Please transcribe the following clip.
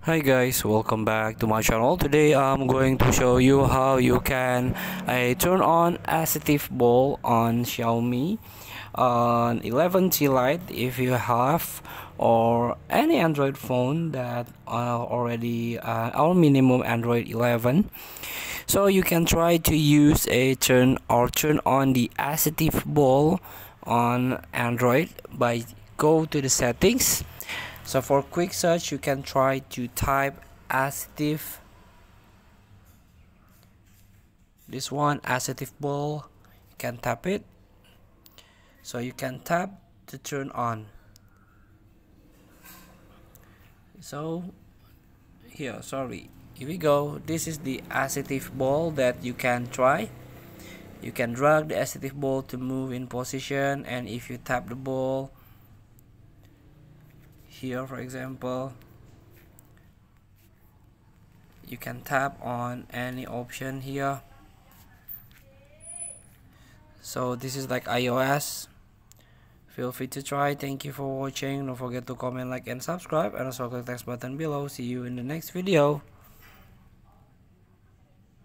Hi guys, welcome back to my channel. Today I'm going to show you how you can turn on Assistive ball on Xiaomi on 11T Lite if you have, or any Android phone that already or minimum Android 11. So you can try to use a turn on the Assistive ball on Android by go to the settings. So for quick search, you can try to type Assistive. This one, Assistive ball. You can tap it. So you can tap to turn on. So here we go. This is the Assistive ball that you can try. You can drag the Assistive ball to move in position, and if you tap the ball here, for example, you can tap on any option here. So this is like iOS. Feel free to try. Thank you for watching. Don't forget to comment, like, and subscribe, and also click the text button below. See you in the next video.